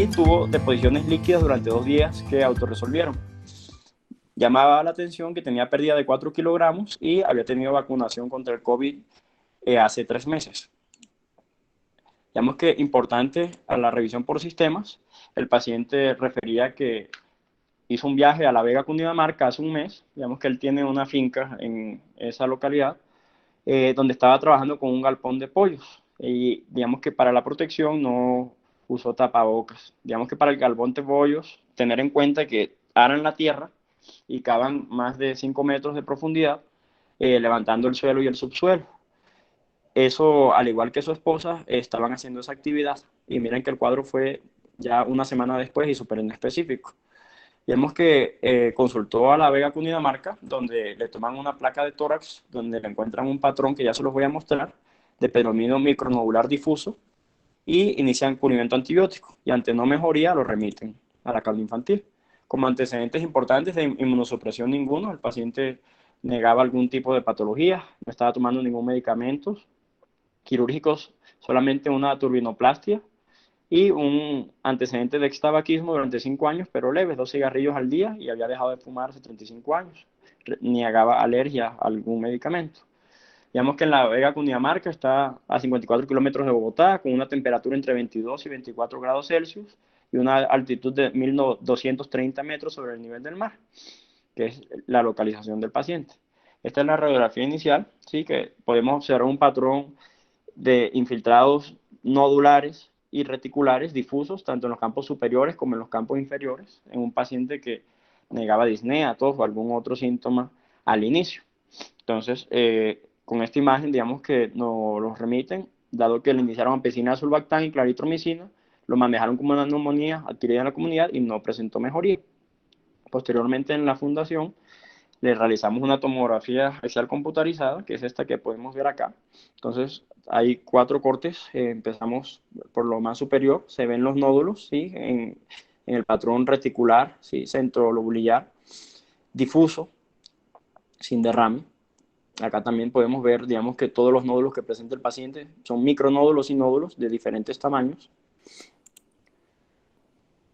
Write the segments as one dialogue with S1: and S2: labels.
S1: y tuvo deposiciones líquidas durante 2 días que autorresolvieron. Llamaba la atención que tenía pérdida de 4 kilogramos y había tenido vacunación contra el COVID hace 3 meses. Digamos que importante a la revisión por sistemas, el paciente refería que hizo un viaje a La Vega, Cundinamarca, hace un mes. Digamos que él tiene una finca en esa localidad, donde estaba trabajando con un galpón de pollos. Y digamos que para la protección no usó tapabocas. Digamos que para el galpón de pollos, tener en cuenta que aran la tierra y cavan más de 5 metros de profundidad, levantando el suelo y el subsuelo. Eso, al igual que su esposa, estaban haciendo esa actividad. Y miren que el cuadro fue ya una semana después y súper específico. Vemos que consultó a La Vega, Cundinamarca, donde le toman una placa de tórax, donde le encuentran un patrón que ya se los voy a mostrar, de predominio micronodular difuso, y inician cubrimiento antibiótico. Y ante no mejoría, lo remiten a la causa infantil. Como antecedentes importantes de inmunosupresión ninguno, el paciente negaba algún tipo de patología, no estaba tomando ningún medicamento, quirúrgicos solamente una turbinoplastia y un antecedente de extabaquismo durante 5 años, pero leves, 2 cigarrillos al día, y había dejado de fumar hace 35 años. Negaba alergia a algún medicamento. Digamos que en La Vega, Cundinamarca, está a 54 kilómetros de Bogotá, con una temperatura entre 22 y 24 grados Celsius y una altitud de 1230 metros sobre el nivel del mar, que es la localización del paciente. Esta es la radiografía inicial, ¿sí? Que podemos observar un patrón de infiltrados nodulares y reticulares difusos, tanto en los campos superiores como en los campos inferiores, en un paciente que negaba disnea, tos o algún otro síntoma al inicio. Entonces, con esta imagen, digamos que nos los remiten, dado que le iniciaron ampicilina, sulbactam y claritromicina, lo manejaron como una neumonía adquirida en la comunidad y no presentó mejoría. Posteriormente, en la fundación, le realizamos una tomografía axial computarizada, que es esta que podemos ver acá. Entonces, hay 4 cortes. Empezamos por lo más superior. Se ven los nódulos, ¿sí? En el patrón reticular, ¿sí? Centrolobulillar, difuso, sin derrame. Acá también podemos ver, digamos, que todos los nódulos que presenta el paciente son micronódulos y nódulos de diferentes tamaños.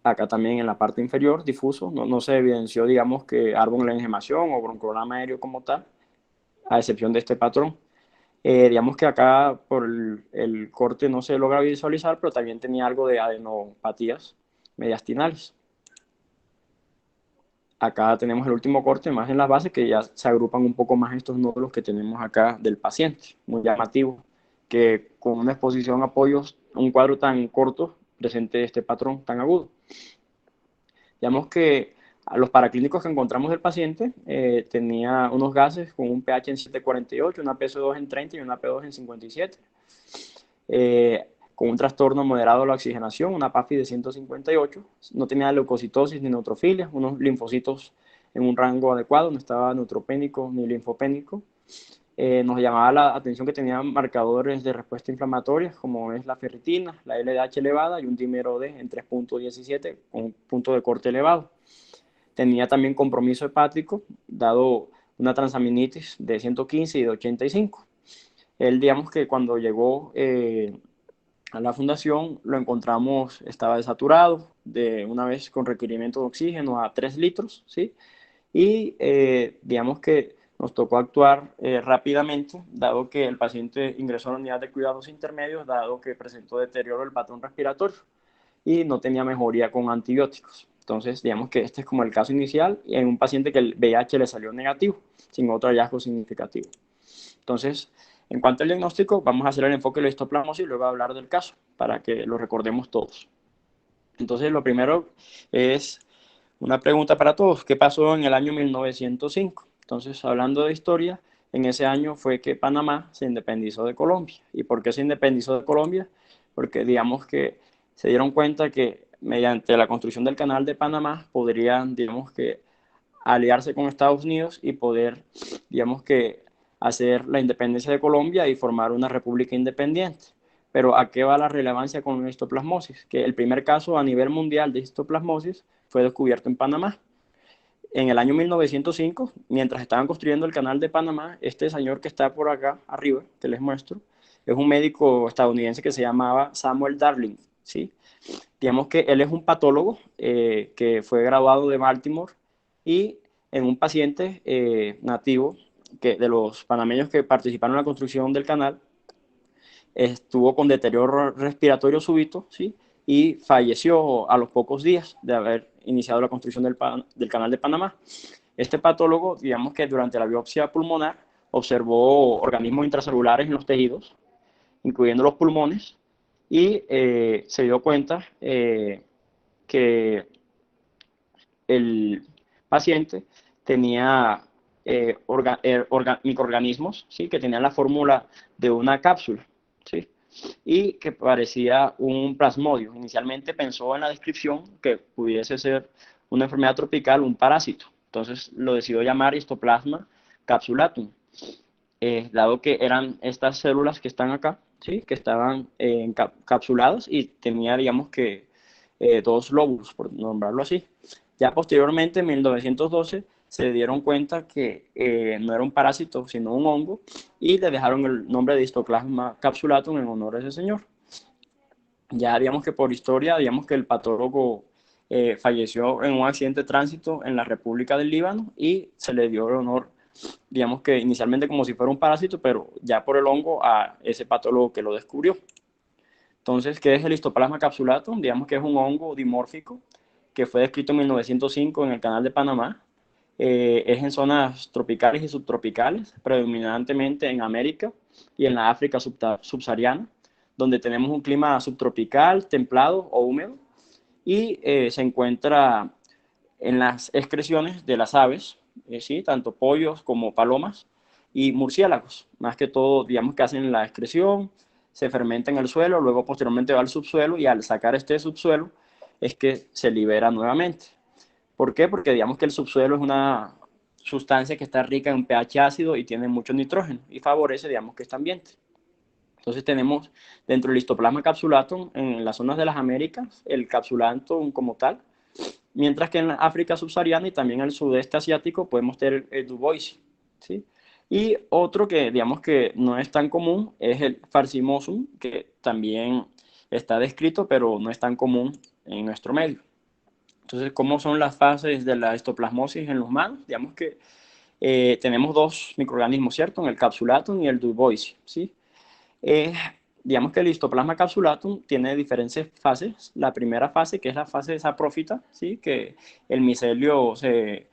S1: Acá también en la parte inferior, difuso, no se evidenció, digamos, que árbol de engemación o broncograma aéreo como tal, a excepción de este patrón. Digamos que acá por el corte no se logra visualizar, pero también tenía algo de adenopatías mediastinales. Acá tenemos el último corte, más en las bases, que ya se agrupan un poco más estos nódulos que tenemos acá del paciente. Muy llamativo que con una exposición a apoyos, un cuadro tan corto, presente este patrón tan agudo. Digamos que a los paraclínicos que encontramos del paciente tenía unos gases con un pH en 7,48, una PSO2 en 30 y una P2 en 57. Con un trastorno moderado de la oxigenación, una PAFI de 158, no tenía leucocitosis ni neutrofilia, unos linfocitos en un rango adecuado, no estaba neutropénico ni linfopénico. Nos llamaba la atención que tenía marcadores de respuesta inflamatoria, como es la ferritina, la LDH elevada y un dímero D en 3,17 con un punto de corte elevado. Tenía también compromiso hepático, dado una transaminitis de 115 y de 85. Él, digamos que cuando llegó a la fundación, lo encontramos, estaba desaturado, de una vez con requerimiento de oxígeno a 3 litros, ¿sí? Y digamos que nos tocó actuar rápidamente, dado que el paciente ingresó a la unidad de cuidados intermedios, dado que presentó deterioro del patrón respiratorio y no tenía mejoría con antibióticos. Entonces, digamos que este es como el caso inicial en un paciente que el VIH le salió negativo, sin otro hallazgo significativo. Entonces, en cuanto al diagnóstico, vamos a hacer el enfoque de la histoplasmosis y luego a hablar del caso, para que lo recordemos todos. Entonces, lo primero es una pregunta para todos. ¿Qué pasó en el año 1905? Entonces, hablando de historia, en ese año fue que Panamá se independizó de Colombia. ¿Y por qué se independizó de Colombia? Porque digamos que se dieron cuenta que mediante la construcción del canal de Panamá podrían, digamos que, aliarse con Estados Unidos y poder, digamos que, hacer la independencia de Colombia y formar una república independiente. Pero ¿a qué va la relevancia con la histoplasmosis? Que el primer caso a nivel mundial de histoplasmosis fue descubierto en Panamá. En el año 1905, mientras estaban construyendo el canal de Panamá, este señor que está por acá arriba, que les muestro, es un médico estadounidense que se llamaba Samuel Darling. ¿sí? Digamos que él es un patólogo que fue graduado de Baltimore y en un paciente nativo de los panameños que participaron en la construcción del canal, estuvo con deterioro respiratorio súbito, ¿sí? Y falleció a los pocos días de haber iniciado la construcción del canal de Panamá. Este patólogo, digamos que durante la biopsia pulmonar, observó organismos intracelulares en los tejidos, incluyendo los pulmones, y se dio cuenta que el paciente tenía microorganismos, ¿sí? Que tenían la fórmula de una cápsula, ¿sí? Y que parecía un plasmodio. Inicialmente pensó en la descripción que pudiese ser una enfermedad tropical, un parásito. Entonces lo decidió llamar Histoplasma capsulatum, dado que eran estas células que están acá, ¿sí? Que estaban encapsuladas y tenía, digamos que, dos lóbulos, por nombrarlo así. Ya posteriormente, en 1912, se dieron cuenta que no era un parásito, sino un hongo, y le dejaron el nombre de Histoplasma capsulatum en honor a ese señor. Ya digamos que por historia, digamos que el patólogo falleció en un accidente de tránsito en la República del Líbano y se le dio el honor, digamos que inicialmente como si fuera un parásito, pero ya por el hongo a ese patólogo que lo descubrió. Entonces, ¿qué es el Histoplasma capsulatum? Digamos que es un hongo dimórfico que fue descrito en 1905 en el Canal de Panamá. Es en zonas tropicales y subtropicales, predominantemente en América y en la África subsahariana, donde tenemos un clima subtropical, templado o húmedo, y se encuentra en las excreciones de las aves, ¿sí? Tanto pollos como palomas y murciélagos. Más que todo, digamos que hacen la excreción, se fermenta en el suelo, luego posteriormente va al subsuelo y al sacar este subsuelo es que se libera nuevamente. ¿Por qué? Porque digamos que el subsuelo es una sustancia que está rica en un pH ácido y tiene mucho nitrógeno y favorece, digamos, que este ambiente. Entonces tenemos dentro del Histoplasma capsulatum en las zonas de las Américas el capsulatum como tal, mientras que en la África subsahariana y también en el sudeste asiático podemos tener el Dubois, ¿sí? Y otro que digamos que no es tan común es el Pharsimosun, que también está descrito, pero no es tan común en nuestro medio. Entonces, ¿cómo son las fases de la histoplasmosis en los humanos? Digamos que tenemos dos microorganismos, ¿cierto? En el capsulatum y el Dubois, ¿sí? Eh, digamos que el histoplasma capsulatum tiene diferentes fases. La primera fase, que es la fase saprófita, ¿sí? Que el micelio se,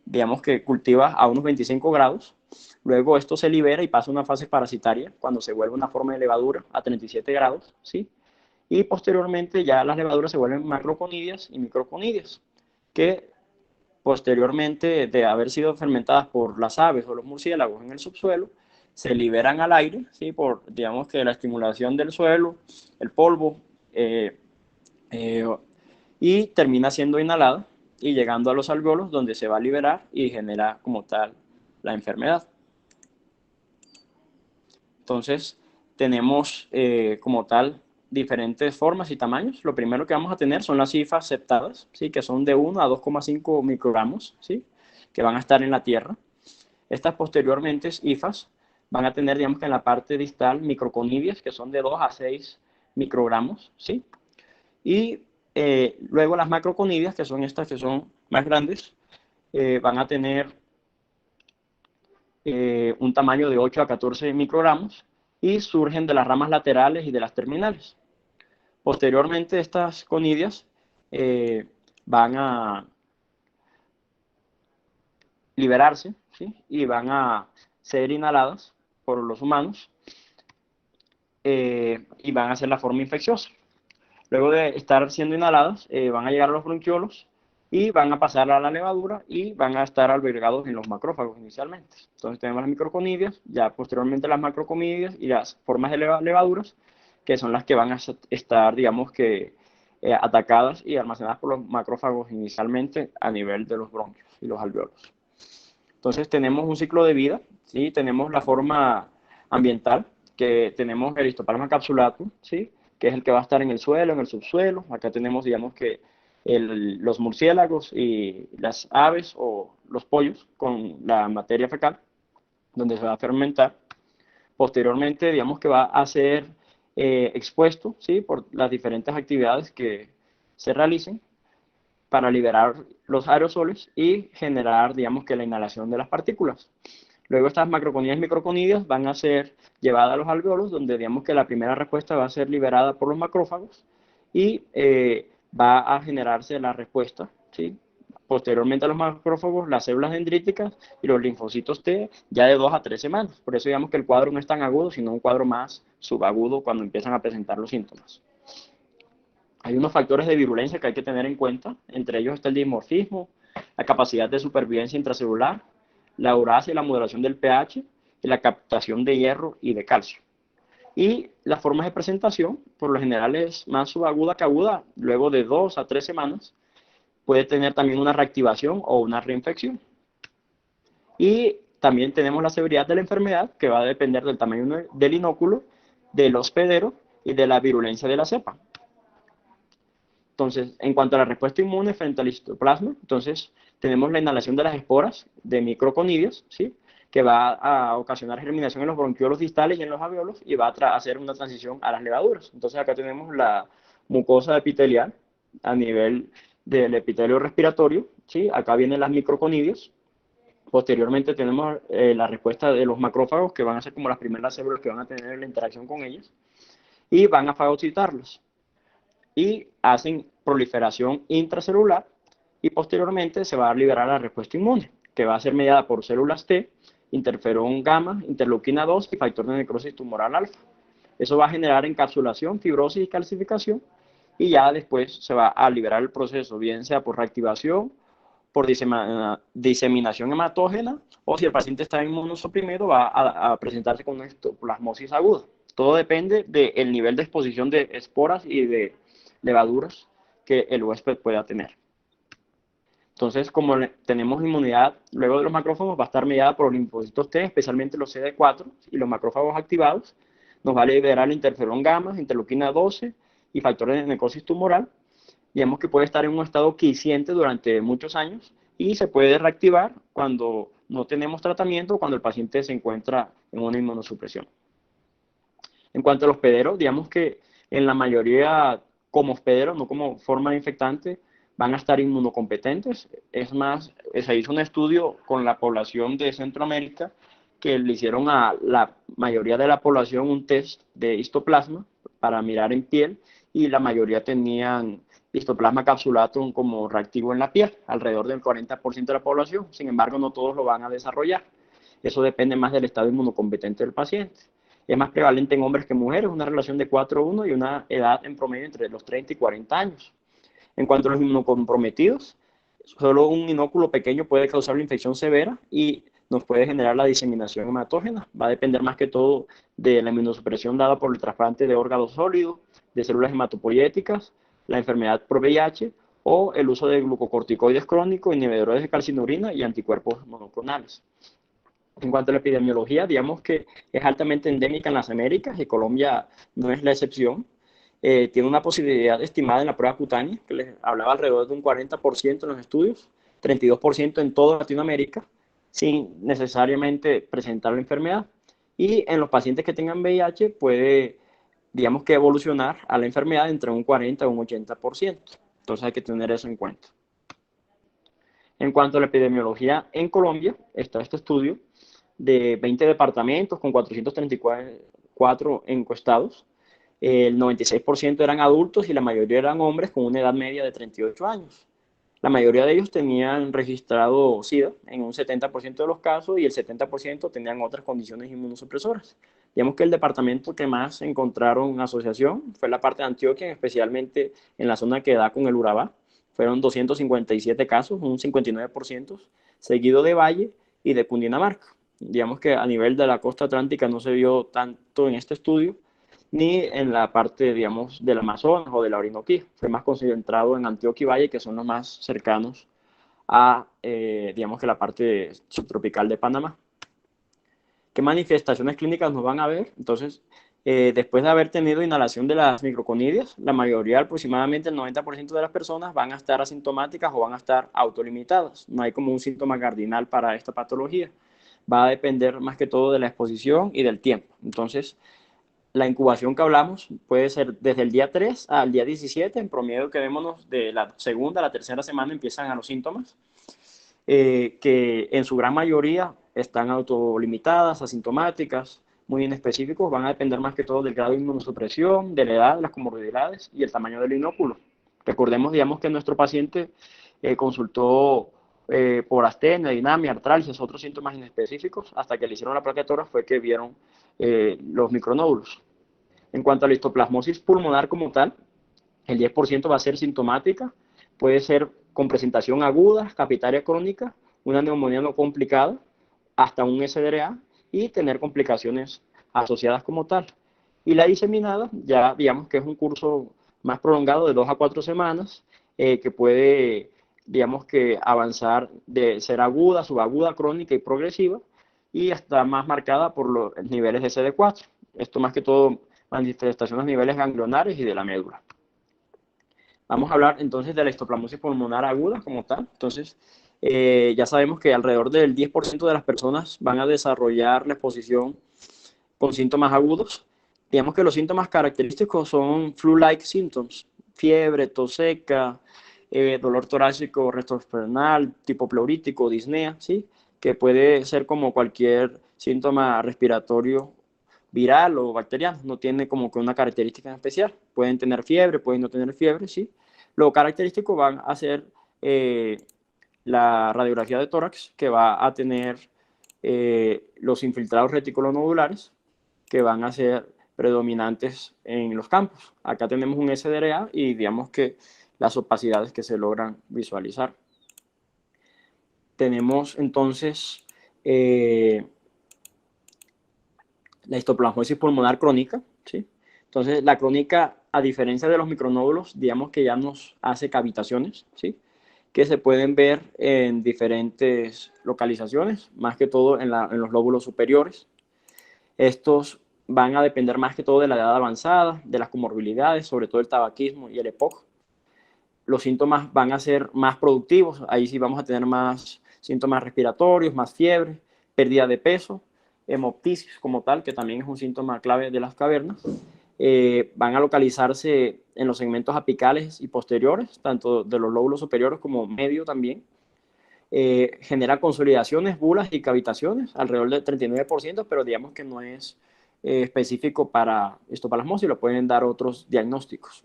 S1: digamos que cultiva a unos 25 grados. Luego esto se libera y pasa a una fase parasitaria, cuando se vuelve una forma de levadura a 37 grados, ¿sí? Y posteriormente ya las levaduras se vuelven macroconidias y microconidias, que posteriormente de haber sido fermentadas por las aves o los murciélagos en el subsuelo, se liberan al aire, ¿sí? Por, digamos que la estimulación del suelo, el polvo, eh, eh, y termina siendo inhalada y llegando a los alveolos donde se va a liberar y genera como tal la enfermedad. Entonces, tenemos como tal diferentes formas y tamaños. Lo primero que vamos a tener son las cifras septadas, ¿sí? Que son de 1 a 2,5 microgramos, ¿sí? Que van a estar en la tierra. Estas posteriormente IFAs van a tener, digamos que en la parte distal, microconidias, que son de 2 a 6 microgramos, ¿sí? Y luego las macroconidias, que son estas que son más grandes, van a tener un tamaño de 8 a 14 microgramos y surgen de las ramas laterales y de las terminales. Posteriormente, estas conidias van a liberarse, ¿sí? Y van a ser inhaladas por los humanos y van a ser la forma infecciosa. Luego de estar siendo inhaladas, van a llegar a los bronquiolos y van a pasar a la levadura y van a estar albergados en los macrófagos inicialmente. Entonces tenemos las microconidias, ya posteriormente las macroconidias y las formas de levaduras, que son las que van a estar, digamos que, atacadas y almacenadas por los macrófagos inicialmente a nivel de los bronquios y los alveolos. Entonces tenemos un ciclo de vida, ¿sí? Tenemos la forma ambiental, que tenemos el Histoplasma capsulatum, ¿sí? Que es el que va a estar en el suelo, en el subsuelo. Acá tenemos, digamos que los murciélagos y las aves o los pollos con la materia fecal, donde se va a fermentar. Posteriormente, digamos que va a ser expuesto, ¿sí? Por las diferentes actividades que se realicen para liberar los aerosoles y generar, digamos, que la inhalación de las partículas. Luego estas macroconidias y microconidias van a ser llevadas a los alveolos, donde digamos que la primera respuesta va a ser liberada por los macrófagos y va a generarse la respuesta, ¿sí? Posteriormente a los macrófagos, las células dendríticas y los linfocitos T ya de 2 a 3 semanas. Por eso digamos que el cuadro no es tan agudo, sino un cuadro más subagudo cuando empiezan a presentar los síntomas. Hay unos factores de virulencia que hay que tener en cuenta, entre ellos está el dimorfismo, la capacidad de supervivencia intracelular, la urasia y la modulación del pH, y la captación de hierro y de calcio. Y las formas de presentación, por lo general es más subaguda que aguda, luego de 2 a 3 semanas, puede tener también una reactivación o una reinfección. Y también tenemos la severidad de la enfermedad, que va a depender del tamaño del inóculo, del hospedero y de la virulencia de la cepa. Entonces, en cuanto a la respuesta inmune frente al histoplasma, entonces tenemos la inhalación de las esporas de microconidios, ¿sí? Que va a ocasionar germinación en los bronquiolos distales y en los alveolos y va a hacer una transición a las levaduras. Entonces, acá tenemos la mucosa epitelial a nivel del epitelio respiratorio, ¿sí? Acá vienen las microconidios. Posteriormente tenemos la respuesta de los macrófagos, que van a ser como las primeras células que van a tener la interacción con ellas, y van a fagocitarlas y hacen proliferación intracelular y posteriormente se va a liberar la respuesta inmune, que va a ser mediada por células T, interferón gamma, interleuquina 2 y factor de necrosis tumoral alfa. Eso va a generar encapsulación, fibrosis y calcificación y ya después se va a liberar el proceso, bien sea por reactivación, por diseminación hematógena o si el paciente está inmunosuprimido va a presentarse con una histoplasmosis aguda. Todo depende del nivel de exposición de esporas y de levaduras que el huésped pueda tener. Entonces, como tenemos inmunidad luego de los macrófagos, va a estar mediada por los linfocitos T, especialmente los CD4 y los macrófagos activados. Nos va a liberar el interferón gamma, interleuquina 12 y factores de necrosis tumoral. Digamos que puede estar en un estado quiescente durante muchos años y se puede reactivar cuando no tenemos tratamiento o cuando el paciente se encuentra en una inmunosupresión. En cuanto a los hospederos, digamos que en la mayoría como hospederos, no como forma de infectante, van a estar inmunocompetentes. Es más, se hizo un estudio con la población de Centroamérica que le hicieron a la mayoría de la población un test de histoplasma para mirar en piel y la mayoría tenían histoplasma capsulatum como reactivo en la piel, alrededor del 40% de la población. Sin embargo, no todos lo van a desarrollar. Eso depende más del estado inmunocompetente del paciente. Es más prevalente en hombres que en mujeres, una relación de 4:1 y una edad en promedio entre los 30 y 40 años. En cuanto a los inmunocomprometidos, solo un inóculo pequeño puede causar una infección severa y nos puede generar la diseminación hematógena. Va a depender más que todo de la inmunosupresión dada por el trasplante de órganos sólidos, de células hematopoyéticas, la enfermedad por VIH o el uso de glucocorticoides crónicos, inhibidores de calcinurina y anticuerpos monoclonales. En cuanto a la epidemiología, digamos que es altamente endémica en las Américas y Colombia no es la excepción. Tiene una posibilidad estimada en la prueba cutánea, que les hablaba alrededor de un 40% en los estudios, 32% en toda Latinoamérica, sin necesariamente presentar la enfermedad. Y en los pacientes que tengan VIH puede, digamos que evolucionar a la enfermedad entre un 40 y un 80%. Entonces hay que tener eso en cuenta. En cuanto a la epidemiología en Colombia, está este estudio de 20 departamentos con 434 encuestados. El 96% eran adultos y la mayoría eran hombres con una edad media de 38 años. La mayoría de ellos tenían registrado SIDA en un 70% de los casos y el 70% tenían otras condiciones inmunosupresoras. Digamos que el departamento que más encontraron asociación fue la parte de Antioquia, especialmente en la zona que da con el Urabá. Fueron 257 casos, un 59%, seguido de Valle y de Cundinamarca. Digamos que a nivel de la costa atlántica no se vio tanto en este estudio, ni en la parte, digamos, del Amazonas o de la Orinoquía. Fue más concentrado en Antioquia y Valle, que son los más cercanos a, digamos, que la parte subtropical de Panamá. ¿Qué manifestaciones clínicas nos van a ver? Entonces, después de haber tenido inhalación de las microconidias, la mayoría, aproximadamente el 90% de las personas van a estar asintomáticas o van a estar autolimitadas. No hay como un síntoma cardinal para esta patología. Va a depender más que todo de la exposición y del tiempo. Entonces, La incubación que hablamos puede ser desde el día 3 al día 17, en promedio quedémonos de la segunda a la tercera semana empiezan a los síntomas, que en su gran mayoría están autolimitadas, asintomáticas, muy inespecíficos, van a depender más que todo del grado de inmunosupresión, de la edad, las comorbilidades y el tamaño del inóculo. Recordemos, digamos, que nuestro paciente consultó por astenia, dinamia, artralgias, otros síntomas inespecíficos, hasta que le hicieron la plaquetora fue que vieron los micronódulos. En cuanto a la histoplasmosis pulmonar como tal, el 10% va a ser sintomática, puede ser con presentación aguda, capitaria crónica, una neumonía no complicada, hasta un SDRA y tener complicaciones asociadas como tal. Y la diseminada, ya digamos que es un curso más prolongado de 2 a 4 semanas, que puede, digamos que avanzar de ser aguda, subaguda, crónica y progresiva, y hasta más marcada por los niveles de CD4. Esto más que todo manifestaciones a niveles ganglionares y de la médula. Vamos a hablar entonces de la histoplasmosis pulmonar aguda como tal. Entonces, ya sabemos que alrededor del 10% de las personas van a desarrollar la exposición con síntomas agudos. Digamos que los síntomas característicos son flu-like symptoms, fiebre, tos seca, dolor torácico retroesternal, tipo pleurítico, disnea, ¿sí? Que puede ser como cualquier síntoma respiratorio viral o bacteriano, no tiene como que una característica en especial. Pueden tener fiebre, pueden no tener fiebre, ¿sí? Lo característico van a ser la radiografía de tórax, que va a tener los infiltrados reticulonodulares, que van a ser predominantes en los campos. Acá tenemos un SDRA y digamos que las opacidades que se logran visualizar. Tenemos entonces la histoplasmosis pulmonar crónica, ¿sí? Entonces, la crónica, a diferencia de los micronódulos, digamos que ya nos hace cavitaciones, ¿sí? Que se pueden ver en diferentes localizaciones, más que todo en los lóbulos superiores. Estos van a depender más que todo de la edad avanzada, de las comorbilidades, sobre todo el tabaquismo y el EPOC. Los síntomas van a ser más productivos, ahí sí vamos a tener más síntomas respiratorios, más fiebre, pérdida de peso, hemoptisis como tal, que también es un síntoma clave de las cavernas. Van a localizarse en los segmentos apicales y posteriores, tanto de los lóbulos superiores como medio también. Genera consolidaciones, bulas y cavitaciones, alrededor del 39%, pero digamos que no es específico para histoplasmosis, lo pueden dar otros diagnósticos.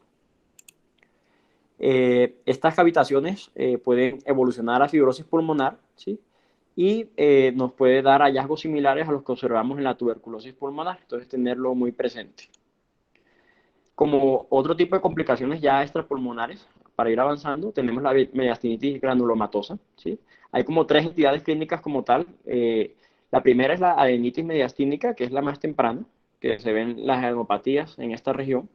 S1: Estas cavitaciones pueden evolucionar a fibrosis pulmonar, ¿sí? Y nos puede dar hallazgos similares a los que observamos en la tuberculosis pulmonar, entonces tenerlo muy presente. Como otro tipo de complicaciones ya extrapulmonares, para ir avanzando, tenemos la mediastinitis granulomatosa, ¿sí? Hay como 3 entidades clínicas como tal. La primera es la adenitis mediastínica, que es la más temprana, que se ven las adenopatías en esta región.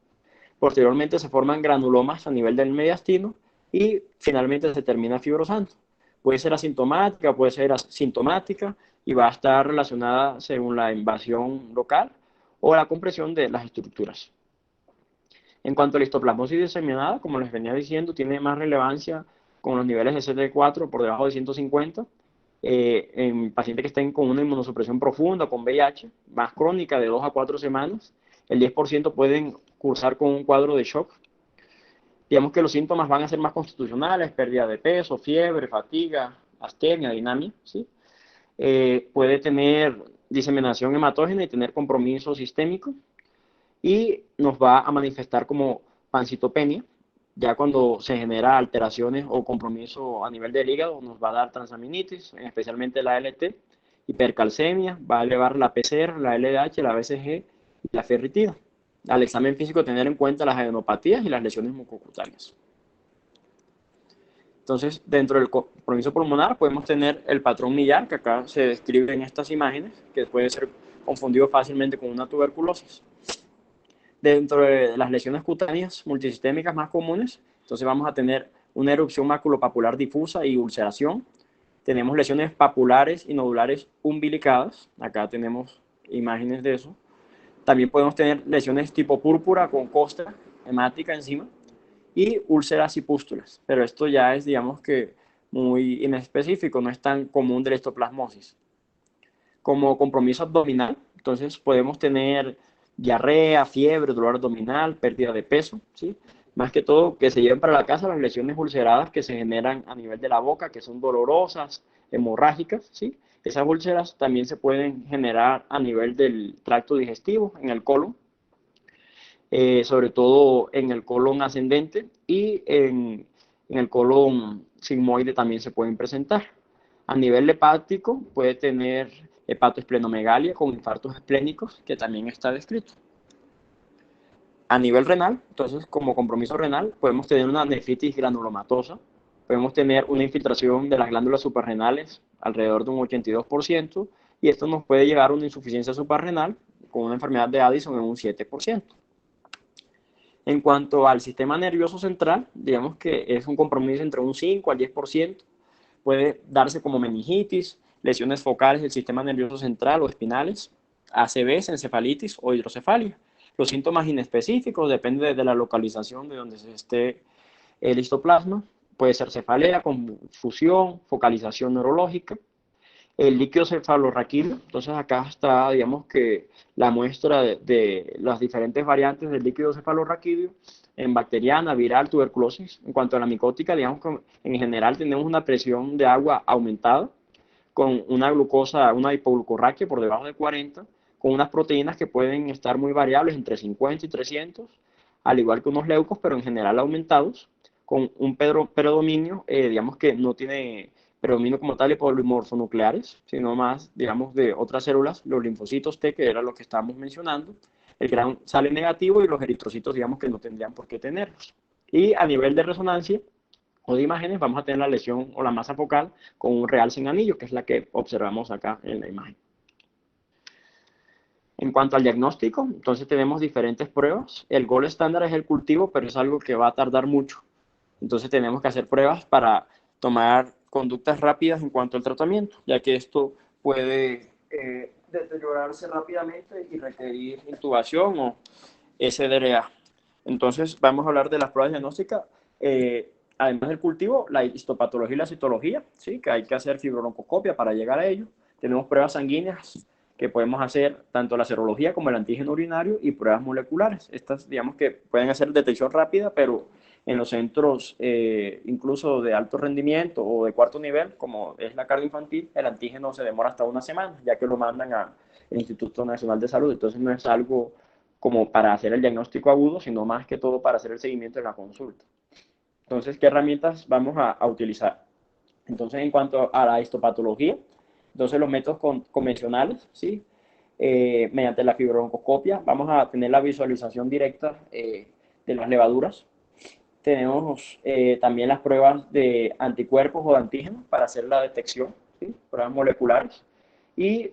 S1: Posteriormente se forman granulomas a nivel del mediastino y finalmente se termina fibrosando. Puede ser asintomática, puede ser asintomática y va a estar relacionada según la invasión local o la compresión de las estructuras. En cuanto a la histoplasmosis diseminada, como les venía diciendo, tiene más relevancia con los niveles de CD4 por debajo de 150, en pacientes que estén con una inmunosupresión profunda, con VIH, más crónica de 2 a 4 semanas, el 10% pueden cursar con un cuadro de shock. Digamos que los síntomas van a ser más constitucionales, pérdida de peso, fiebre, fatiga, astenia, dinamia, ¿sí? Puede tener diseminación hematógena y tener compromiso sistémico, y nos va a manifestar como pancitopenia. Ya cuando se genera alteraciones o compromiso a nivel del hígado, nos va a dar transaminitis, especialmente la LT, hipercalcemia, va a elevar la PCR, la LDH, la BCG y la ferritina. Al examen físico, tener en cuenta las adenopatías y las lesiones mucocutáneas. Entonces, dentro del compromiso pulmonar podemos tener el patrón millar, que acá se describe en estas imágenes, que puede ser confundido fácilmente con una tuberculosis. Dentro de las lesiones cutáneas multisistémicas más comunes, entonces vamos a tener una erupción maculopapular difusa y ulceración. Tenemos lesiones papulares y nodulares umbilicadas. Acá tenemos imágenes de eso. También podemos tener lesiones tipo púrpura con costra hemática encima y úlceras y pústulas. Pero esto ya es, digamos que, muy inespecífico, no es tan común de la histoplasmosis. Como compromiso abdominal, entonces podemos tener diarrea, fiebre, dolor abdominal, pérdida de peso, ¿sí? Más que todo que se lleven para la casa las lesiones ulceradas que se generan a nivel de la boca, que son dolorosas, hemorrágicas, ¿sí? Esas úlceras también se pueden generar a nivel del tracto digestivo, en el colon, sobre todo en el colon ascendente y en el colon sigmoide también se pueden presentar. A nivel hepático puede tener hepatoesplenomegalia con infartos esplénicos, que también está descrito. A nivel renal, entonces como compromiso renal, podemos tener una nefritis granulomatosa, podemos tener una infiltración de las glándulas suprarrenales alrededor de un 82%, y esto nos puede llevar a una insuficiencia suprarrenal con una enfermedad de Addison en un 7%. En cuanto al sistema nervioso central, digamos que es un compromiso entre un 5 al 10%, puede darse como meningitis, lesiones focales del sistema nervioso central o espinales, ACVs, encefalitis o hidrocefalia. Los síntomas inespecíficos dependen de la localización de donde se esté el histoplasma. Puede ser cefalea, confusión, focalización neurológica. El líquido cefalorraquídeo, entonces acá está, digamos que la muestra de las diferentes variantes del líquido cefalorraquídeo en bacteriana, viral, tuberculosis. En cuanto a la micótica, digamos que en general tenemos una presión de agua aumentada con una glucosa, una hipoglucorraquia por debajo de 40, con unas proteínas que pueden estar muy variables entre 50 y 300, al igual que unos leucos, pero en general aumentados, con un predominio, digamos que no tiene predominio como tal de polimorfonucleares, sino más, digamos, de otras células, los linfocitos T, que era lo que estábamos mencionando, el gran sale negativo y los eritrocitos, digamos, que no tendrían por qué tenerlos. Y a nivel de resonancia o de imágenes, vamos a tener la lesión o la masa focal con un realce en anillo, que es la que observamos acá en la imagen. En cuanto al diagnóstico, entonces tenemos diferentes pruebas. El gold estándar es el cultivo, pero es algo que va a tardar mucho. Entonces tenemos que hacer pruebas para tomar conductas rápidas en cuanto al tratamiento, ya que esto puede deteriorarse rápidamente y requerir intubación o SDRA. Entonces vamos a hablar de las pruebas diagnósticas. Además del cultivo, la histopatología y la citología, ¿sí? Que hay que hacer fibrobroncoscopia para llegar a ello. Tenemos pruebas sanguíneas que podemos hacer tanto la serología como el antígeno urinario y pruebas moleculares. Estas, digamos que pueden hacer detección rápida, pero en los centros incluso de alto rendimiento o de cuarto nivel, como es la cardio infantil, el antígeno se demora hasta una semana, ya que lo mandan al Instituto Nacional de Salud. Entonces no es algo como para hacer el diagnóstico agudo, sino más que todo para hacer el seguimiento de la consulta. Entonces, ¿qué herramientas vamos a utilizar? Entonces, en cuanto a la histopatología, entonces los métodos convencionales, ¿sí? Mediante la fibrobroncoscopia, vamos a tener la visualización directa de las levaduras. Tenemos también las pruebas de anticuerpos o de antígenos para hacer la detección, ¿sí? Pruebas moleculares. Y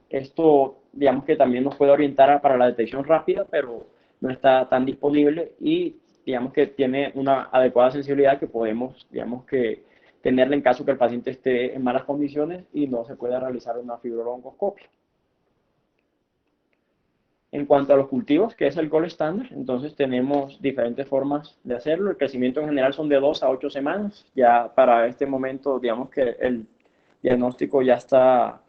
S1: esto, digamos que también nos puede orientar para la detección rápida, pero no está tan disponible y digamos que tiene una adecuada sensibilidad que podemos, digamos que tenerla en caso que el paciente esté en malas condiciones y no se pueda realizar una fibrobroncoscopia. En cuanto a los cultivos, que es el gold estándar, entonces tenemos diferentes formas de hacerlo. El crecimiento en general son de 2 a 8 semanas. Ya para este momento, digamos que el diagnóstico ya está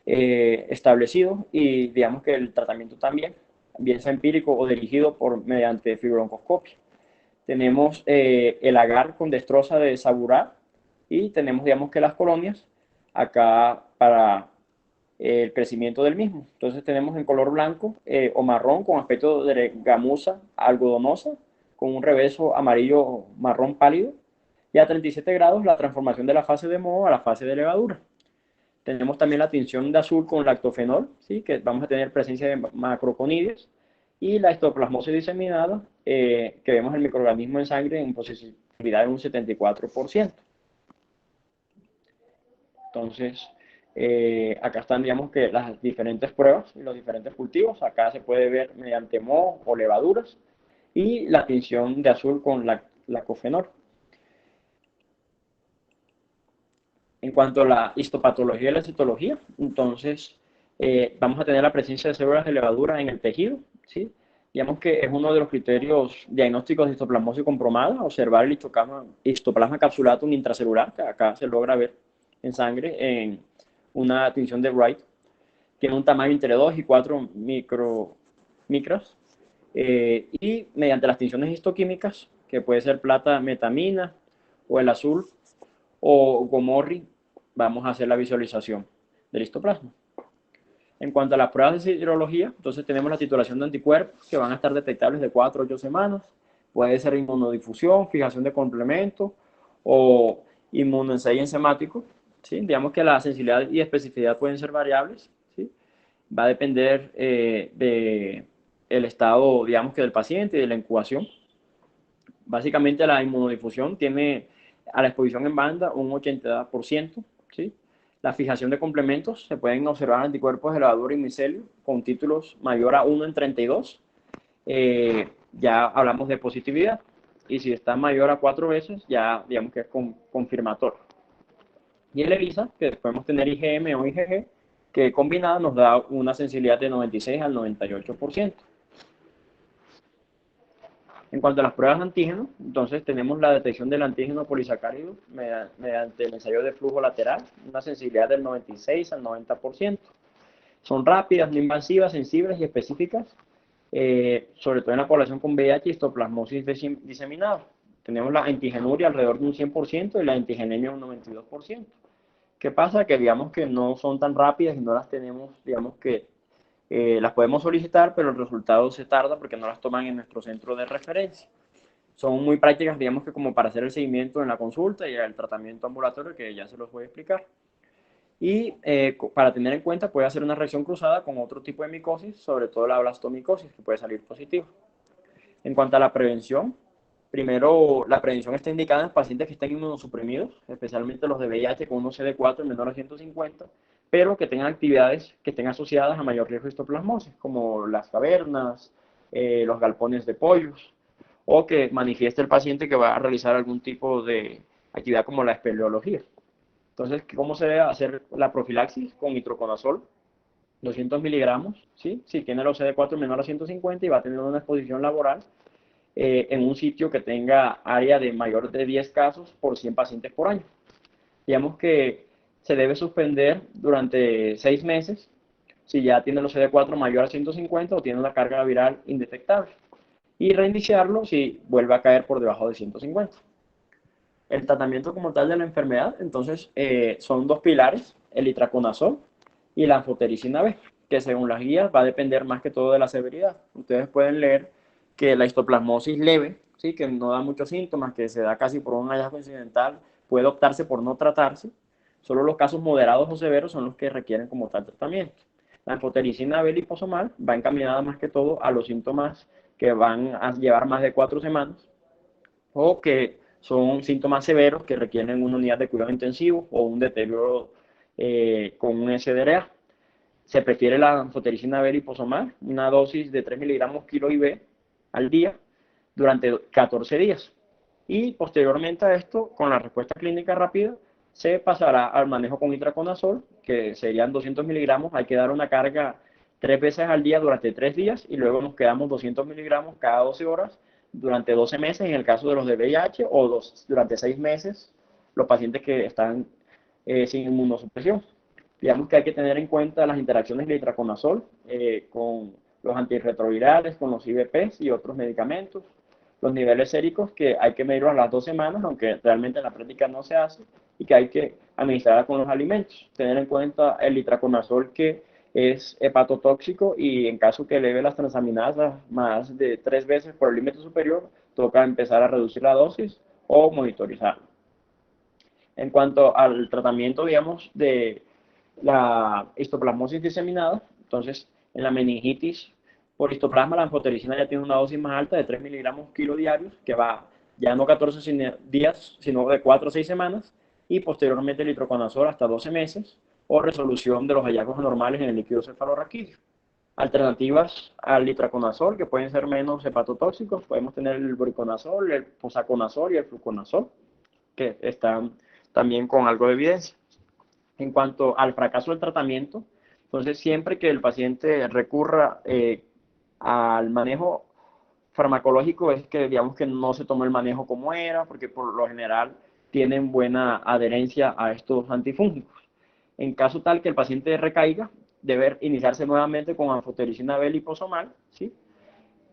S1: establecido y digamos que el tratamiento también, bien sea empírico o dirigido mediante fibrobroncoscopia. Tenemos el agar con destroza de Saburá y tenemos, digamos que las colonias acá para el crecimiento del mismo. Entonces tenemos en color blanco o marrón con aspecto de gamuza algodonosa con un reverso amarillo marrón pálido y a 37 grados la transformación de la fase de moho a la fase de levadura. Tenemos también la tinción de azul con lactofenol, ¿sí? Que vamos a tener presencia de macroconidios y la histoplasmosis diseminada, que vemos el microorganismo en sangre en positividad de un 74%. Entonces, acá están, digamos que las diferentes pruebas y los diferentes cultivos. Acá se puede ver mediante moho o levaduras y la tinción de azul con lactofenol. En cuanto a la histopatología y la citología, entonces vamos a tener la presencia de células de levadura en el tejido, ¿sí? Digamos que es uno de los criterios diagnósticos de histoplasmosis comprobada, observar el histoplasma capsulatum intracelular, que acá se logra ver en sangre en una tinción de Wright. Tiene un tamaño entre 2 y 4 micro micras, y mediante las tinciones histoquímicas, que puede ser plata metamina o el azul o Gomorri, vamos a hacer la visualización del histoplasma. En cuanto a las pruebas de serología, entonces tenemos la titulación de anticuerpos que van a estar detectables de 4 a 8 semanas. Puede ser inmunodifusión, fijación de complemento o inmunoensayo enzimático. ¿Sí? Digamos que la sensibilidad y especificidad pueden ser variables. ¿Sí? Va a depender del estado, digamos que del paciente y de la incubación. Básicamente la inmunodifusión tiene a la exposición en banda un 80%. ¿Sí? La fijación de complementos, se pueden observar anticuerpos de levadura y micelio con títulos mayor a 1 en 32. Ya hablamos de positividad. Y si está mayor a 4 veces, ya digamos que es confirmatorio. Y el ELISA, que podemos tener IgM o IgG, que combinada nos da una sensibilidad de 96 al 98%. En cuanto a las pruebas de antígeno, entonces tenemos la detección del antígeno polisacárido mediante el ensayo de flujo lateral, una sensibilidad del 96 al 90%. Son rápidas, no invasivas, sensibles y específicas, sobre todo en la población con VIH y histoplasmosis diseminada. Tenemos la antigenuria alrededor de un 100% y la antigenemia un 92%. ¿Qué pasa? Que digamos que no son tan rápidas y no las tenemos, digamos que las podemos solicitar, pero el resultado se tarda porque no las toman en nuestro centro de referencia. Son muy prácticas, digamos que como para hacer el seguimiento en la consulta y el tratamiento ambulatorio, que ya se los voy a explicar. Y para tener en cuenta, puede hacer una reacción cruzada con otro tipo de micosis, sobre todo la blastomicosis, que puede salir positiva. En cuanto a la prevención, primero, la prevención está indicada en pacientes que estén inmunosuprimidos, especialmente los de VIH con un CD4 menor a 150, pero que tengan actividades que estén asociadas a mayor riesgo de histoplasmosis, como las cavernas, los galpones de pollos, o que manifieste el paciente que va a realizar algún tipo de actividad como la espeleología. Entonces, ¿cómo se debe hacer la profilaxis? Con nitroconazol, 200 miligramos, ¿sí? Si tiene el OCD4 menor a 150 y va a tener una exposición laboral, en un sitio que tenga área de mayor de 10 casos por 100 pacientes por año. Digamos que se debe suspender durante 6 meses si ya tiene el OCD4 mayor a 150 o tiene una carga viral indetectable. Y reiniciarlo si vuelve a caer por debajo de 150. El tratamiento como tal de la enfermedad, entonces, son dos pilares, el itraconazol y la anfotericina B, que según las guías va a depender más que todo de la severidad. Ustedes pueden leer que la histoplasmosis leve, ¿sí? Que no da muchos síntomas, que se da casi por un hallazgo incidental, puede optarse por no tratarse. Solo los casos moderados o severos son los que requieren como tal tratamiento. La anfotericina B liposomal va encaminada más que todo a los síntomas que van a llevar más de 4 semanas o que son síntomas severos que requieren una unidad de cuidado intensivo o un deterioro con un SDRA. Se prefiere la anfotericina B liposomal, una dosis de 3 miligramos kilo IV al día durante 14 días. Y posteriormente a esto, con la respuesta clínica rápida, se pasará al manejo con itraconazol, que serían 200 miligramos. Hay que dar una carga 3 veces al día durante 3 días y luego nos quedamos 200 miligramos cada 12 horas durante 12 meses en el caso de los de VIH o durante 6 meses los pacientes que están sin inmunosupresión. Digamos que hay que tener en cuenta las interacciones de itraconazol con los antirretrovirales, con los IVPs y otros medicamentos, los niveles séricos que hay que medirlos a las 2 semanas, aunque realmente en la práctica no se hace, y que hay que administrar con los alimentos. Tener en cuenta el itraconazol que es hepatotóxico y en caso que eleve las transaminasas más de 3 veces por el límite superior, toca empezar a reducir la dosis o monitorizarlo. En cuanto al tratamiento, digamos, de la histoplasmosis diseminada, entonces en la meningitis por histoplasma, la anfotericina ya tiene una dosis más alta de 3 miligramos kilo diarios, que va ya no 14 días, sino de 4 a 6 semanas, y posteriormente el itraconazol hasta 12 meses, o resolución de los hallazgos anormales en el líquido cefalorraquídeo. Alternativas al itraconazol, que pueden ser menos hepatotóxicos, podemos tener el voriconazol, el posaconazol y el fluconazol, que están también con algo de evidencia. En cuanto al fracaso del tratamiento, entonces siempre que el paciente recurra al manejo farmacológico es que digamos que no se tomó el manejo como era, porque por lo general tienen buena adherencia a estos antifúngicos. En caso tal que el paciente recaiga, debe iniciarse nuevamente con anfotericina B liposomal, ¿sí?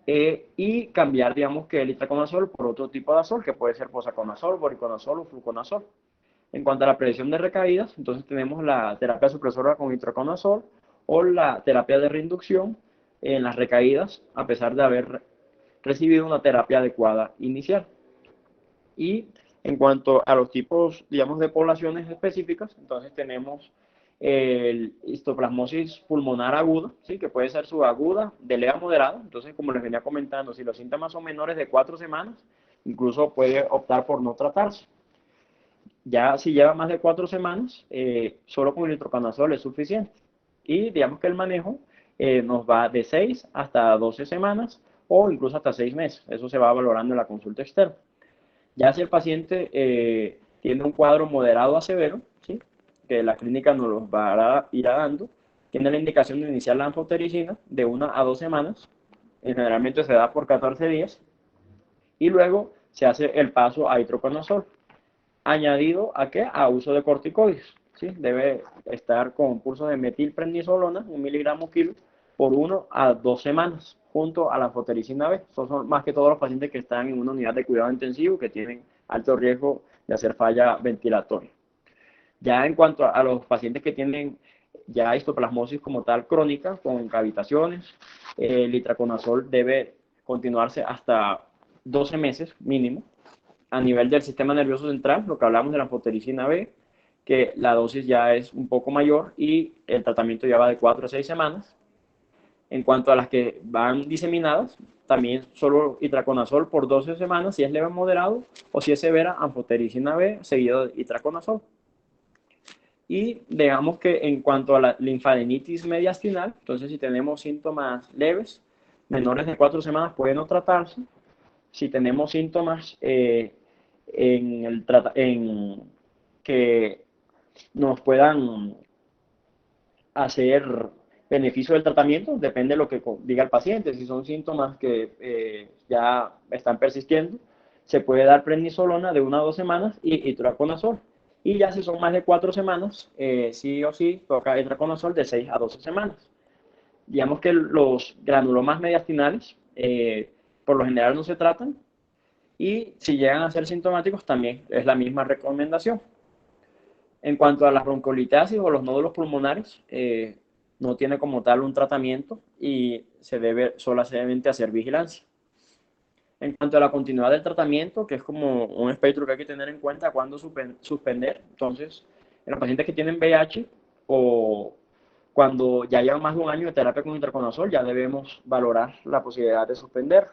S1: Y cambiar, digamos, que el itraconazol por otro tipo de azol, que puede ser posaconazol, voriconazol o fluconazol. En cuanto a la prevención de recaídas, entonces tenemos la terapia supresora con itraconazol o la terapia de reinducción en las recaídas, a pesar de haber recibido una terapia adecuada inicial. Y en cuanto a los tipos, digamos, de poblaciones específicas, entonces tenemos el histoplasmosis pulmonar aguda, ¿sí? Que puede ser subaguda, de leve a moderada. Entonces, como les venía comentando, si los síntomas son menores de 4 semanas, incluso puede optar por no tratarse. Ya si lleva más de 4 semanas, solo con el itraconazol es suficiente. Y digamos que el manejo nos va de 6 hasta 12 semanas o incluso hasta 6 meses. Eso se va valorando en la consulta externa. Ya si el paciente tiene un cuadro moderado a severo, ¿sí? Que la clínica nos los va a ir dando, tiene la indicación de iniciar la anfotericina de 1 a 2 semanas, generalmente se da por 14 días, y luego se hace el paso a itraconazol, añadido a qué? A uso de corticoides, ¿sí? Debe estar con pulso de metilprednisolona, 1 miligramo kilo, por 1 a 2 semanas, junto a la anfotericina B. Estos son más que todos los pacientes que están en una unidad de cuidado intensivo, que tienen alto riesgo de hacer falla ventilatoria. Ya en cuanto a los pacientes que tienen ya histoplasmosis como tal crónica, con cavitaciones, el itraconazol debe continuarse hasta 12 meses mínimo. A nivel del sistema nervioso central, lo que hablamos de la anfotericina B, que la dosis ya es un poco mayor y el tratamiento ya va de 4 a 6 semanas. En cuanto a las que van diseminadas, también solo itraconazol por 12 semanas si es leve o moderado, o si es severa, anfotericina B seguido de itraconazol. Y digamos que en cuanto a la linfadenitis mediastinal, entonces si tenemos síntomas leves, menores de 4 semanas, puede no tratarse. Si tenemos síntomas en que nos puedan hacer beneficio del tratamiento, depende de lo que diga el paciente. Si son síntomas que ya están persistiendo, se puede dar prednisolona de 1 a 2 semanas y itraconazol. Y ya si son más de 4 semanas, sí o sí toca itraconazol de 6 a 12 semanas. Digamos que los granulomas mediastinales por lo general no se tratan, y si llegan a ser sintomáticos también es la misma recomendación. En cuanto a las broncolitasis o los nódulos pulmonares, no tiene como tal un tratamiento y se debe solamente hacer vigilancia. En cuanto a la continuidad del tratamiento, que es como un espectro que hay que tener en cuenta cuando suspender, entonces, en los pacientes que tienen VIH o cuando ya llevan más de un año de terapia con itraconazol, ya debemos valorar la posibilidad de suspender.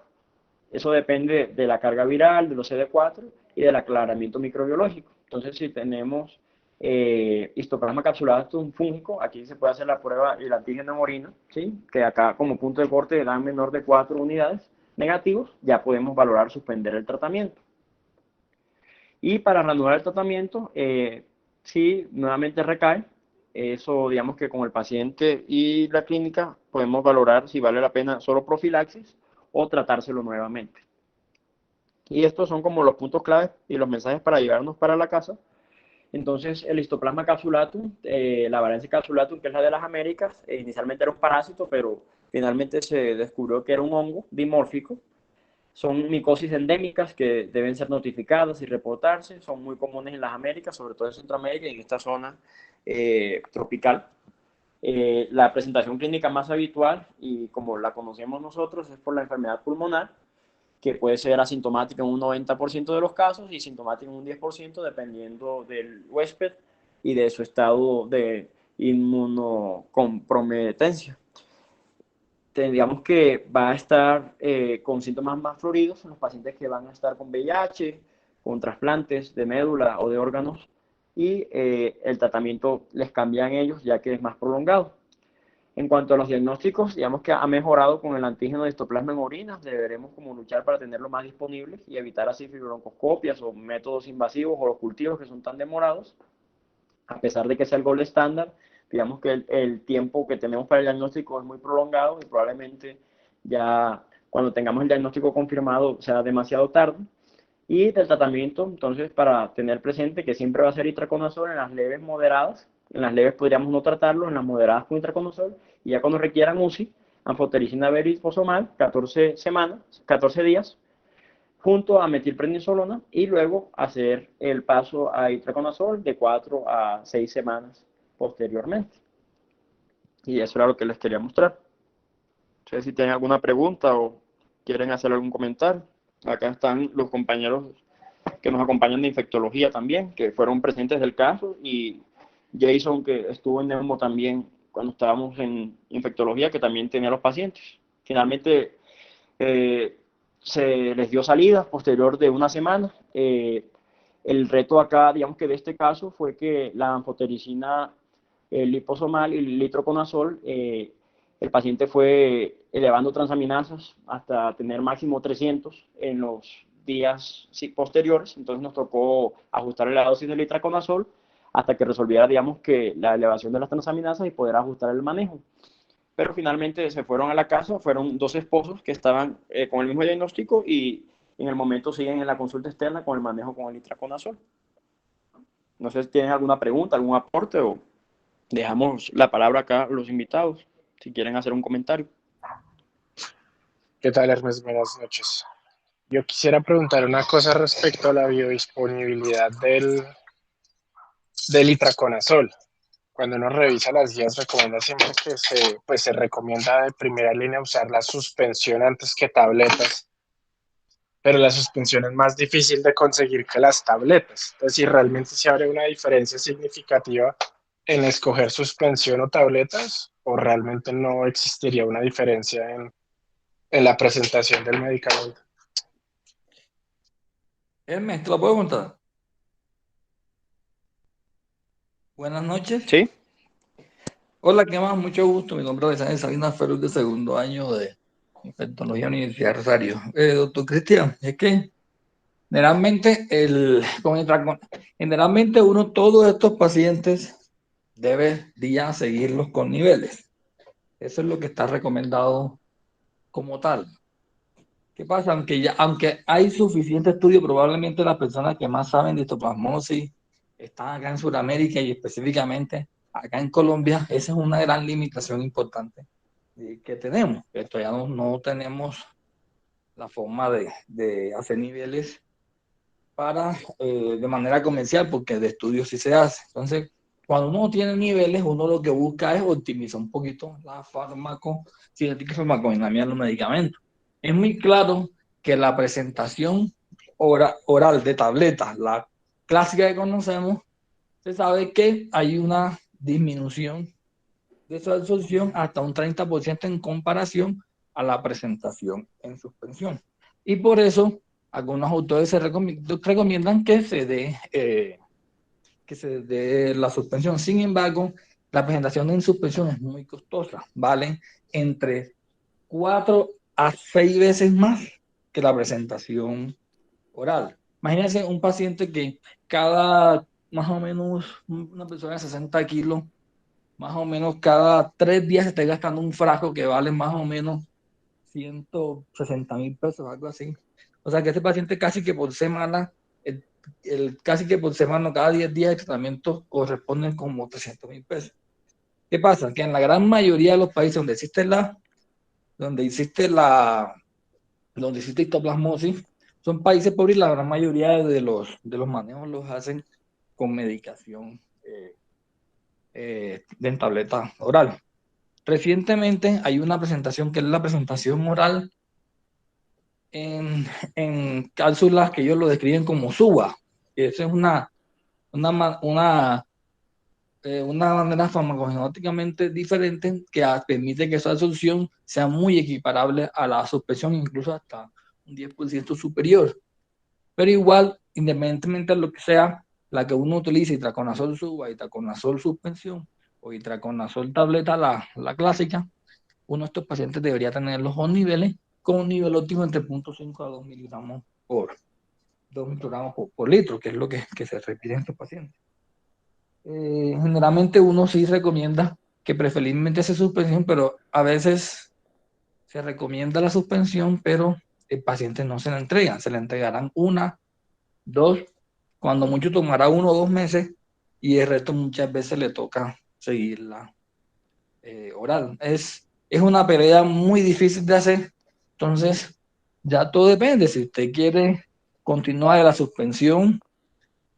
S1: Eso depende de la carga viral, de los CD4 y del aclaramiento microbiológico. Entonces, si tenemos histoplasma capsulatum fúngico, aquí se puede hacer la prueba y el antígeno en orina, ¿sí? Que acá como punto de corte dan menor de 4 unidades negativos, ya podemos valorar suspender el tratamiento. Y para reanudar el tratamiento, si nuevamente recae, eso digamos que con el paciente y la clínica podemos valorar si vale la pena solo profilaxis o tratárselo nuevamente. Y estos son como los puntos claves y los mensajes para llevarnos para la casa. Entonces, el histoplasma capsulatum, la Valencia capsulatum, que es la de las Américas, inicialmente era un parásito, pero finalmente se descubrió que era un hongo dimórfico. Son micosis endémicas que deben ser notificadas y reportarse. Son muy comunes en las Américas, sobre todo en Centroamérica y en esta zona tropical. La presentación clínica más habitual, y como la conocemos nosotros, es por la enfermedad pulmonar, que puede ser asintomática en un 90% de los casos y sintomática en un 10%, dependiendo del huésped y de su estado de inmunocomprometencia. Tendríamos que va a estar con síntomas más floridos en los pacientes que van a estar con VIH, con trasplantes de médula o de órganos, y el tratamiento les cambia en ellos ya que es más prolongado. En cuanto a los diagnósticos, digamos que ha mejorado con el antígeno de histoplasma en orina. Deberemos como luchar para tenerlo más disponible y evitar así fibrobroncoscopias o métodos invasivos o los cultivos que son tan demorados. A pesar de que sea el gold estándar, digamos que el tiempo que tenemos para el diagnóstico es muy prolongado y probablemente ya cuando tengamos el diagnóstico confirmado sea demasiado tarde. Y del tratamiento, entonces, para tener presente que siempre va a ser itraconazol en las leves moderadas, En las leves podríamos no tratarlo, en las moderadas con itraconazol, y ya cuando requieran UCI, anfotericina verisbosomal, 14 semanas, 14 días, junto a metilprednisolona, y luego hacer el paso a itraconazol de 4 a 6 semanas posteriormente. Y eso era lo que les quería mostrar. No sé si tienen alguna pregunta o quieren hacer algún comentario. Acá están los compañeros que nos acompañan de infectología también, que fueron presentes del caso, y Jason, que estuvo en Neumo también cuando estábamos en infectología, que también tenía los pacientes. Finalmente eh, se les dio salida posterior de una semana. El reto acá, digamos que de este caso, fue que la anfotericina liposomal y el litroconazol, el paciente fue elevando transaminasas hasta tener máximo 300 en los días posteriores, entonces nos tocó ajustar la dosis de litroconazol hasta que resolviera, digamos, que la elevación de las transaminasas y poder ajustar el manejo. Pero finalmente se fueron a la casa, fueron dos esposos que estaban con el mismo diagnóstico y en el momento siguen en la consulta externa con el manejo con el itraconazol. No sé si tienen alguna pregunta, algún aporte o dejamos la palabra acá a los invitados, si quieren hacer un comentario.
S2: ¿Qué tal, Hermes? Buenas noches. Yo quisiera preguntar una cosa respecto a la biodisponibilidad del itraconazol. Cuando uno revisa las guías, recomienda siempre que se recomienda de primera línea usar la suspensión antes que tabletas, pero la suspensión es más difícil de conseguir que las tabletas. Entonces, si realmente se abre una diferencia significativa en escoger suspensión o tabletas, o realmente no existiría una diferencia en la presentación del medicamento.
S3: Hermes, ¿te lo puedo contar? Buenas noches.
S1: ¿Sí?
S3: Hola, ¿qué más? Mucho gusto. Mi nombre es Alexander Salinas Feruz, de segundo año de Infectología Universidad de Rosario. Doctor Cristian, es que generalmente, generalmente uno, todos estos pacientes debe ya seguirlos con niveles. Eso es lo que está recomendado como tal. ¿Qué pasa? Aunque hay suficiente estudio, probablemente las personas que más saben de histoplasmosis están acá en Sudamérica y específicamente acá en Colombia. Esa es una gran limitación importante que tenemos. Esto ya no tenemos la forma de hacer niveles de manera comercial, porque de estudio sí se hace. Entonces, cuando uno tiene niveles, uno lo que busca es optimizar un poquito la farmacocinética y farmacodinámica de los medicamentos. Es muy claro que la presentación oral de tabletas, la clásica que conocemos, se sabe que hay una disminución de su absorción hasta un 30% en comparación a la presentación en suspensión. Y por eso algunos autores recomiendan que se dé la suspensión. Sin embargo, la presentación en suspensión es muy costosa, vale entre 4 a 6 veces más que la presentación oral. Imagínense un paciente que cada, más o menos, una persona de 60 kilos, más o menos cada 3 días se está gastando un frasco que vale más o menos 160,000 pesos, algo así. O sea que este paciente casi que por semana, casi que por semana, cada 10 días de tratamiento corresponden como 300,000 pesos. ¿Qué pasa? Que en la gran mayoría de los países donde existe histoplasmosis, son países pobres y la gran mayoría de los manejos los hacen con medicación de tableta oral. Recientemente hay una presentación que es la presentación oral en cápsulas que ellos lo describen como SUBA. Esa es una manera farmacogenóticamente diferente que permite que esa absorción sea muy equiparable a la suspensión, incluso hasta un 10% superior. Pero igual, independientemente de lo que sea, la que uno utilice, itraconazol SUBA, itraconazol suspensión o itraconazol tableta, la clásica, uno de estos pacientes debería tener los dos niveles con un nivel óptimo entre 0.5 a 2 miligramos por litro, que es lo que se requiere en estos pacientes. Generalmente uno sí recomienda que preferiblemente se suspensión, pero a veces se recomienda la suspensión, pero el paciente no se la entrega, se le entregarán una, dos, cuando mucho tomará 1 o 2 meses y el resto muchas veces le toca seguirla oral. Es una pelea muy difícil de hacer, entonces ya todo depende. Si usted quiere continuar la suspensión,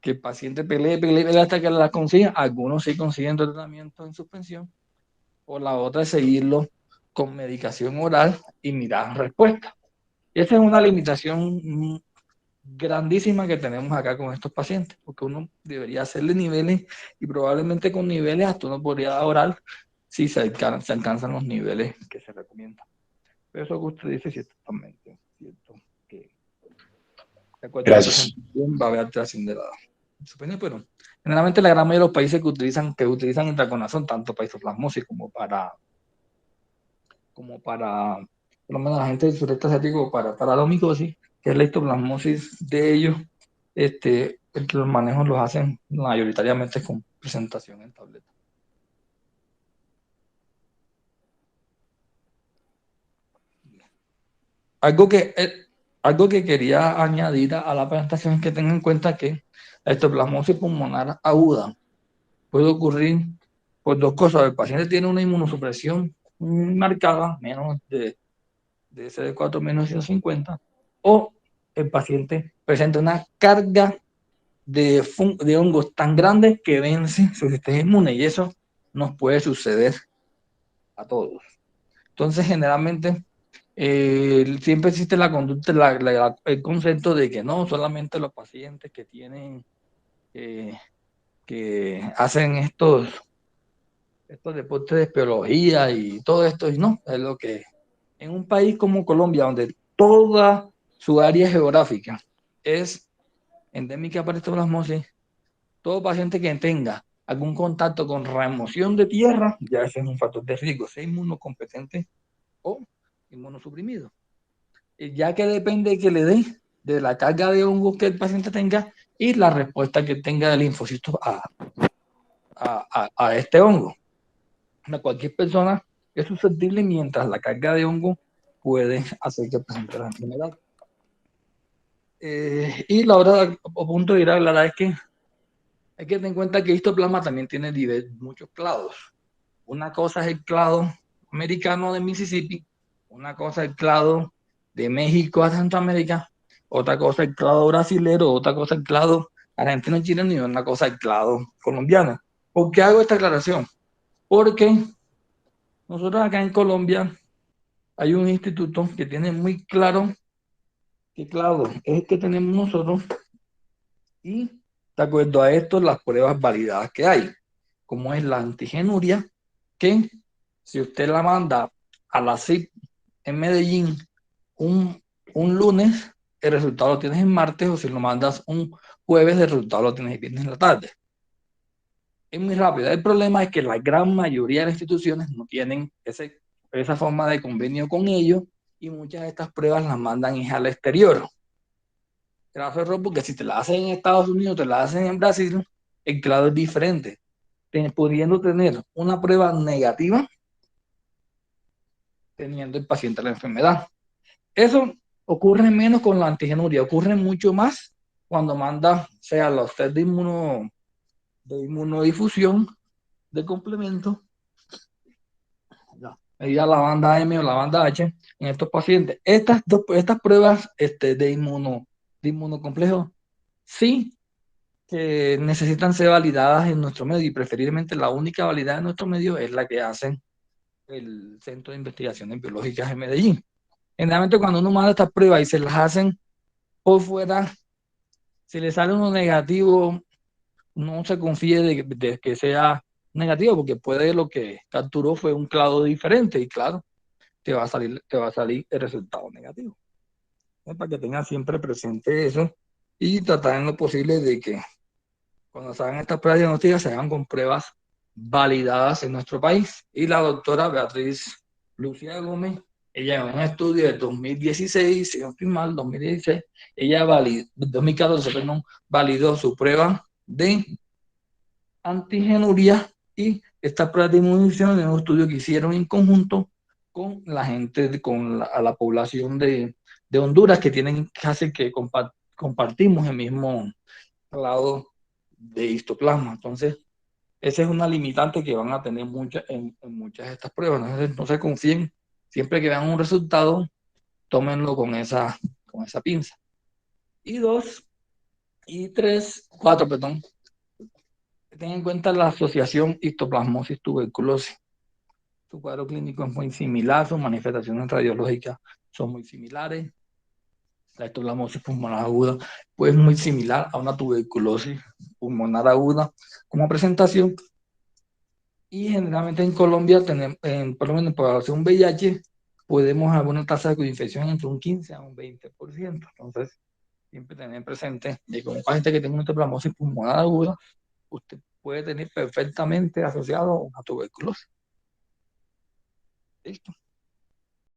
S3: que el paciente pelee hasta que la consiga, algunos sí consiguen tratamiento en suspensión, o la otra es seguirlo con medicación oral y mirar respuesta. Y esa es una limitación grandísima que tenemos acá con estos pacientes, porque uno debería hacerle niveles y probablemente con niveles hasta uno podría dar oral si se alcanzan los niveles que se recomiendan. Pero eso que usted dice sí es totalmente cierto, que de acuerdo a la
S2: Gracias.
S3: presentación va a haber alteración de la suspensión, pero generalmente la gran mayoría de los países que utilizan intraconazol, tanto para isoplasmosis por lo menos la gente del sureste asiático, para la micosis, que es la histoplasmosis de ellos, los manejos los hacen mayoritariamente con presentación en tableta. Algo que quería añadir a la presentación es que tengan en cuenta que la histoplasmosis pulmonar aguda puede ocurrir por dos cosas. El paciente tiene una inmunosupresión marcada, menos de CD4 menos 150, o el paciente presenta una carga de hongos tan grande que vence su sistema inmune, y eso nos puede suceder a todos. Entonces, generalmente, siempre existe la conducta, el concepto de que no solamente los pacientes que tienen, que hacen estos deportes de biología y todo esto, y no, es lo que en un país como Colombia, donde toda su área geográfica es endémica para histoplasmosis, todo paciente que tenga algún contacto con remoción de tierra, ya ese es un factor de riesgo, sea inmunocompetente o inmunosuprimido. Ya que depende que le dé de la carga de hongos que el paciente tenga y la respuesta que tenga del linfocito a este hongo. Cualquier persona es susceptible mientras la carga de hongo puede hacer que presente la enfermedad. Y la otra punto de ir a aclarar es que hay que tener en cuenta que histoplasma también tiene muchos clados. Una cosa es el clado americano de Mississippi, una cosa es el clado de México a Centroamérica, otra cosa es el clado brasilero, otra cosa es el clado argentino y chileno, y una cosa es el clado colombiano. ¿Por qué hago esta aclaración? Porque nosotros acá en Colombia hay un instituto que tiene muy claro qué clado es el que tenemos nosotros, y de acuerdo a esto las pruebas validadas que hay, como es la antigenuria, que si usted la manda a la CIP en Medellín un lunes, el resultado lo tienes en martes, o si lo mandas un jueves, el resultado lo tienes el viernes en la tarde. Es muy rápido. El problema es que la gran mayoría de las instituciones no tienen esa forma de convenio con ellos, y muchas de estas pruebas las mandan al exterior. Grave error, porque si te la hacen en Estados Unidos, te la hacen en Brasil, el claro es diferente. Pudiendo tener una prueba negativa, teniendo el paciente la enfermedad. Eso ocurre menos con la antigenuria, ocurre mucho más cuando manda, sea los test de inmunodifusión de complemento, ya la banda M o la banda H en estos pacientes. Estas pruebas de inmunocomplejo sí que necesitan ser validadas en nuestro medio, y preferiblemente la única validada en nuestro medio es la que hacen el Centro de Investigaciones Biológicas de Medellín. Generalmente cuando uno manda estas pruebas y se las hacen por fuera, si le sale uno negativo, no se confíe de que sea negativo, porque puede lo que capturó fue un clado diferente, y claro, te va a salir el resultado negativo. Para que tengan siempre presente eso, y tratar en lo posible de que cuando se hagan estas pruebas diagnósticas se hagan con pruebas validadas en nuestro país. Y la doctora Beatriz Lucía Gómez, ella en un estudio de 2016, si no estoy mal, 2016, ella 2014, perdón, validó su prueba de antigenuria y esta prueba de inmunización en un estudio que hicieron en conjunto con la gente, a la población de Honduras, que tienen casi que compartimos el mismo lado de histoplasma. Entonces, esa es una limitante que van a tener en muchas de estas pruebas. Entonces, no se confíen. Siempre que vean un resultado, tómenlo con esa pinza. Y cuatro, perdón. Ten en cuenta la asociación histoplasmosis-tuberculosis. Su cuadro clínico es muy similar, sus manifestaciones radiológicas son muy similares. La histoplasmosis pulmonar aguda pues muy similar a una tuberculosis pulmonar aguda como presentación. Y generalmente en Colombia, por lo menos en población VIH, podemos haber una tasa de coinfección entre un 15 a un 20%. Entonces, siempre tener presente que con un paciente que tenga una histoplasmosis pulmonar aguda, usted puede tener perfectamente asociado una tuberculosis. Listo.